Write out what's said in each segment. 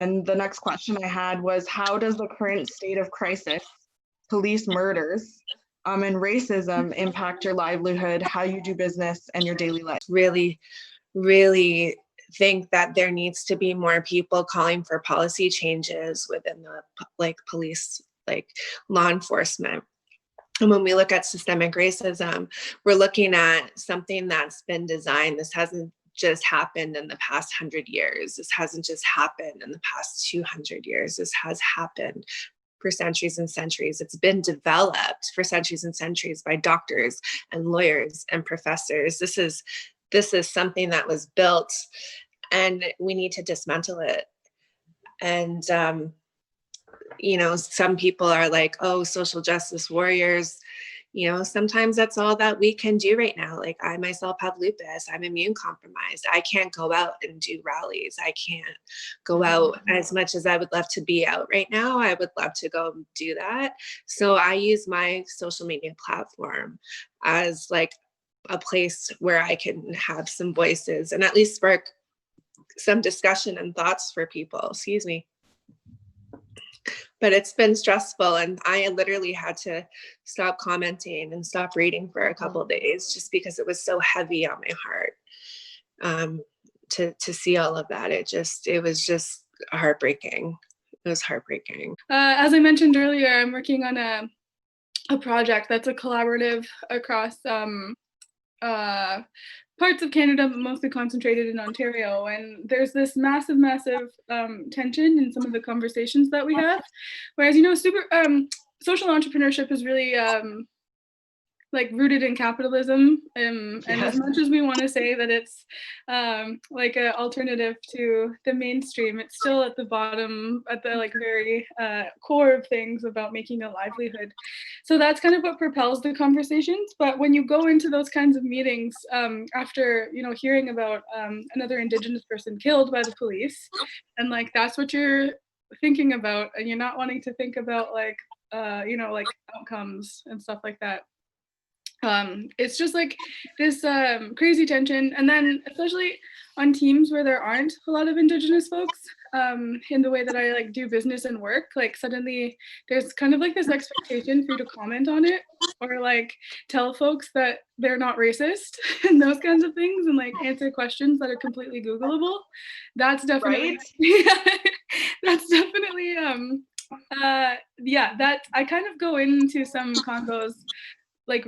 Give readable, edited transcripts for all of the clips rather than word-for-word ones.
And the next question I had was, how does the current state of crisis, police murders, and racism impact your livelihood, how you do business, and your daily life? Really, really think that there needs to be more people calling for policy changes within the police, law enforcement. And when we look at systemic racism, we're looking at something that's been designed. This hasn't just happened in the past 100 years. This hasn't just happened in the past 200 years. This has happened for centuries and centuries. It's been developed for centuries and centuries by doctors and lawyers and professors. This is something that was built, and we need to dismantle it. And some people are like, oh, social justice warriors. Sometimes that's all that we can do right now. Like, I myself have lupus. I'm immune compromised. I can't go out and do rallies. I can't go out as much as I would love to be out right now. I would love to go do that. So I use my social media platform as like a place where I can have some voices and at least spark some discussion and thoughts for people. Excuse me. But it's been stressful, and I literally had to stop commenting and stop reading for a couple of days just because it was so heavy on my heart to see all of that. It was just heartbreaking. It was heartbreaking. As I mentioned earlier, I'm working on a project that's a collaborative across parts of Canada, but mostly concentrated in Ontario. And there's this massive tension in some of the conversations that we have. Whereas, social entrepreneurship is really rooted in capitalism. And as much as we want to say that it's like an alternative to the mainstream, it's still at the bottom, at the very core of things about making a livelihood. So that's kind of what propels the conversations. But when you go into those kinds of meetings after, hearing about another Indigenous person killed by the police, and that's what you're thinking about, and you're not wanting to think about outcomes and stuff like that. It's just this crazy tension, and then especially on teams where there aren't a lot of Indigenous folks in the way that I do business and work, suddenly there's kind of this expectation for you to comment on it or tell folks that they're not racist and those kinds of things, and answer questions that are completely Googleable. That's definitely that's definitely that I kind of go into some convos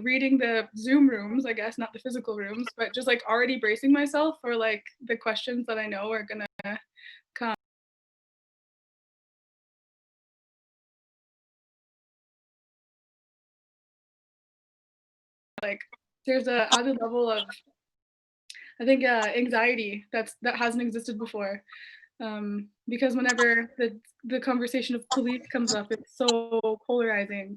reading the Zoom rooms, I guess, not the physical rooms, but just already bracing myself for the questions that I know are gonna come. There's a added level of, I think, anxiety that hasn't existed before, because whenever the conversation of police comes up, it's so polarizing.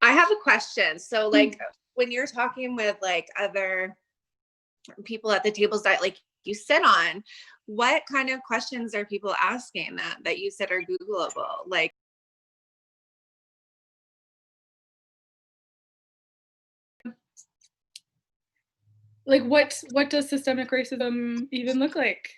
I have a question. So when you're talking with other people at the tables that you sit on, what kind of questions are people asking that you said are Googleable? What does systemic racism even look like?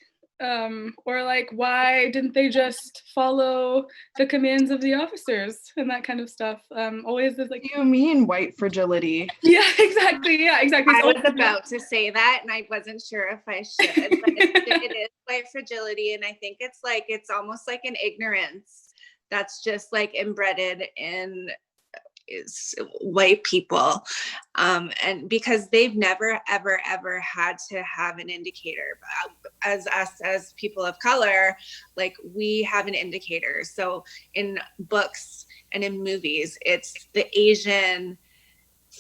Or why didn't they just follow the commands of the officers and that kind of stuff? Always is You mean white fragility? Yeah, exactly. Yeah, exactly. I was about to say that, and I wasn't sure if I should, but it is white fragility, and I think it's almost like an ignorance that's just embedded in is white people, and because they've never ever had to have an indicator. As us as people of color, we have an indicator. So in books and in movies, it's the Asian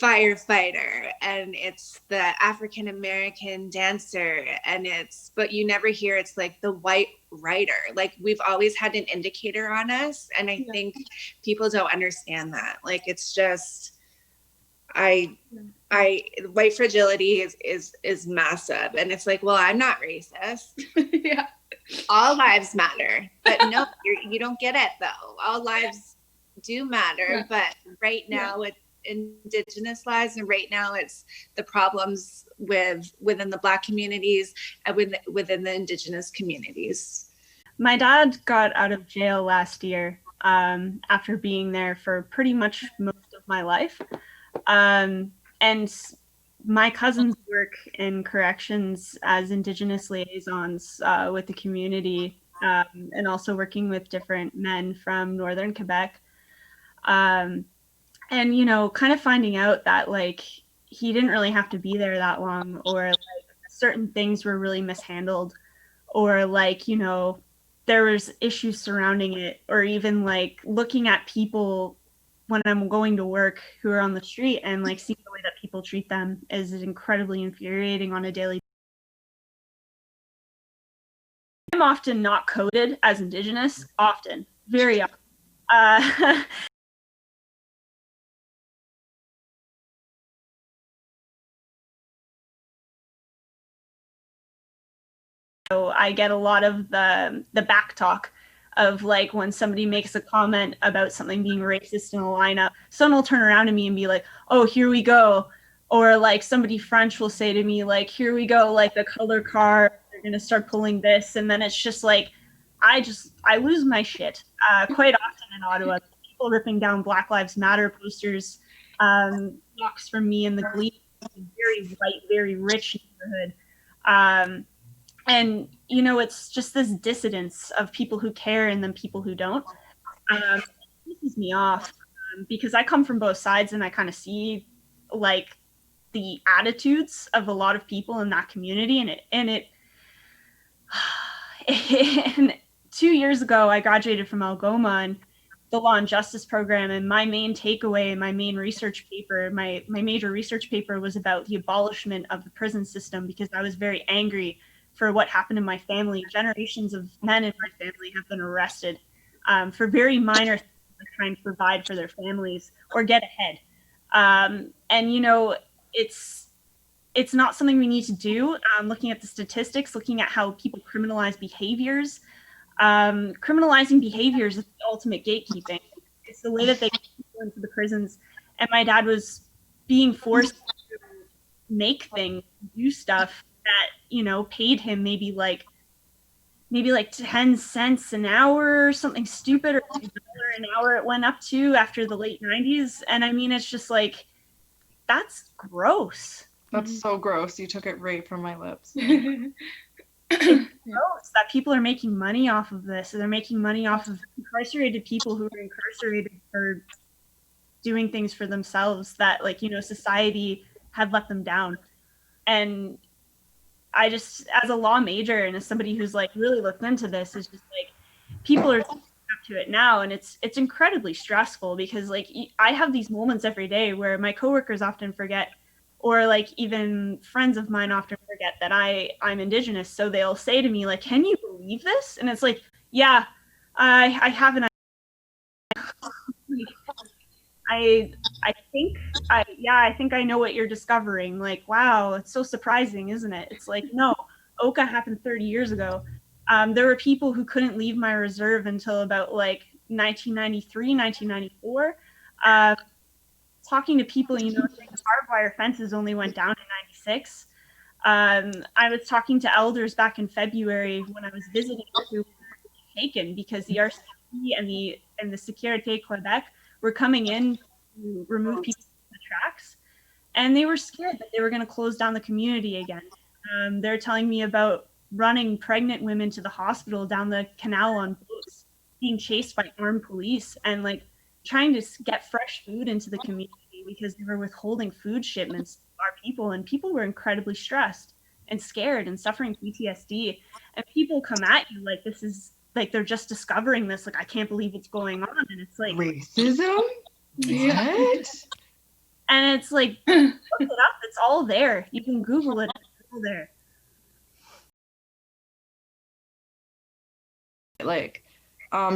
firefighter and it's the African American dancer, but you never hear it's the white writer. We've always had an indicator on us, and I think people don't understand that. It's just white fragility is massive, and it's well, I'm not racist. Yeah, all lives matter, but no, you don't get it though. All lives do matter, but right now indigenous lives, and right now it's the problems within the Black communities and within the indigenous communities. My dad got out of jail last year after being there for pretty much most of my life. And my cousins work in corrections as Indigenous liaisons with the community, and also working with different men from Northern Quebec. And, you know, kind of finding out that, like, he didn't really have to be there that long, or like certain things were really mishandled, or like, you know, there was issues surrounding it, or even like looking at people when I'm going to work who are on the street and like seeing the way that people treat them is incredibly infuriating on a daily basis. I'm often not coded as Indigenous, often, very often. So I get a lot of the back talk of like when somebody makes a comment about something being racist in a lineup, someone will turn around to me and be like, oh, here we go. Or like somebody French will say to me, like, here we go, like the color card, they're going to start pulling this. And then it's just like, I lose my shit quite often in Ottawa. People ripping down Black Lives Matter posters, walks from me in the Glee, very white, very rich neighborhood. And, you know, it's just this dissidence of people who care and then people who don't. It pisses me off because I come from both sides and I kind of see like the attitudes of a lot of people in that community. And 2 years ago, I graduated from Algoma and the Law and Justice program. And my main takeaway, my main research paper, my major research paper was about the abolishment of the prison system because I was very angry for what happened in my family. Generations of men in my family have been arrested for very minor things, like trying to provide for their families or get ahead. And, you know, it's not something we need to do. Looking at the statistics, looking at how people criminalize behaviors. Criminalizing behaviors is the ultimate gatekeeping. It's the way that they get people into the prisons. And my dad was being forced to make things, do stuff that, you know, paid him maybe like 10 cents an hour or something stupid, or $2 an hour it went up to after the late 90s. And I mean, it's just like, that's gross. That's so gross. You took it right from my lips. It's gross that people are making money off of this. They're making money off of incarcerated people who are incarcerated for doing things for themselves that, like, you know, society had let them down. And I just, as a law major and as somebody who's like really looked into this, is just like people are up to it now, and it's incredibly stressful because like I have these moments every day where my coworkers often forget, or like even friends of mine often forget that I'm Indigenous. So they'll say to me like, "Can you believe this?" And it's like, "Yeah, I haven't." I think I know what you're discovering. Like, wow, it's so surprising, isn't it? It's like, no, Oka happened 30 years ago. There were people who couldn't leave my reserve until about like 1993, 1994. Talking to people, you know, barbed wire fences only went down in 96. I was talking to elders back in February when I was visiting who were taken because the RCMP and the Sécurité Québec were coming in to remove people from the tracks, and they were scared that they were going to close down the community again. They're telling me about running pregnant women to the hospital down the canal on boats, being chased by armed police, and like trying to get fresh food into the community because they were withholding food shipments to our people, and people were incredibly stressed and scared and suffering PTSD. And people come at you like this is like they're just discovering this, like I can't believe it's going on, and it's like Racism? Yeah. What? and it's like look it up, it's all there, you can Google it, it's all there. Like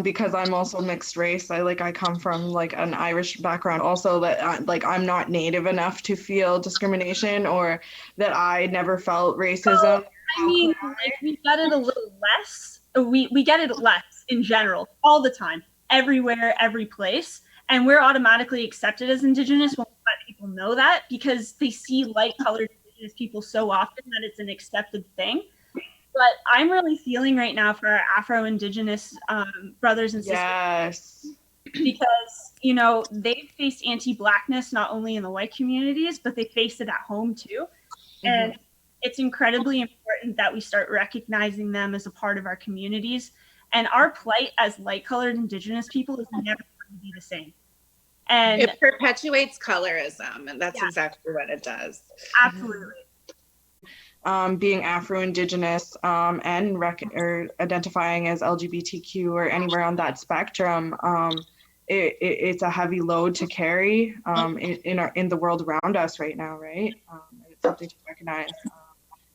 because I'm also mixed race, I come from like an Irish background also, that like I'm not native enough to feel discrimination, or that I never felt racism. I mean, like, we get it a little less. We get it less in general, all the time, everywhere, every place. And we're automatically accepted as Indigenous when we people know that because they see light-colored indigenous people so often that it's an accepted thing. But I'm really feeling right now for our Afro-Indigenous brothers and sisters. Yes. Because, you know, they've faced anti-Blackness not only in the white communities, but they face it at home too. And it's incredibly important that we start recognizing them as a part of our communities. And our plight as light-colored Indigenous people is never going to be the same. And it perpetuates colorism, and that's exactly what it does. Absolutely. Being Afro-Indigenous and or identifying as LGBTQ or anywhere on that spectrum, it's a heavy load to carry in the world around us right now, right? It's something to recognize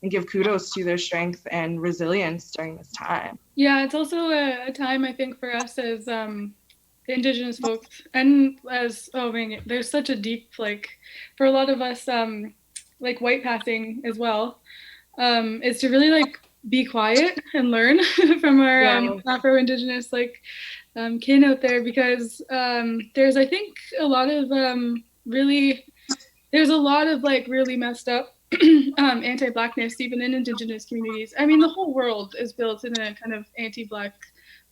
and give kudos to their strength and resilience during this time. Yeah, it's also a time, I think, for us as Indigenous folks, and as, there's such a deep, like, for a lot of us, like white passing as well, is to really like be quiet and learn from our Afro-Indigenous like kin out there, because there's, I think, a lot of there's a lot of like really messed up anti-Blackness even in Indigenous communities. I mean, the whole world is built in a kind of anti-Black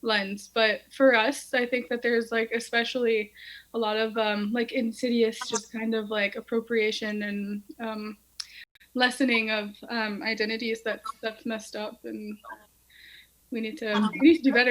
lens, but for us, I think that there's like especially a lot of like insidious just kind of like appropriation and lessening of identities that's messed up, and we need to do better.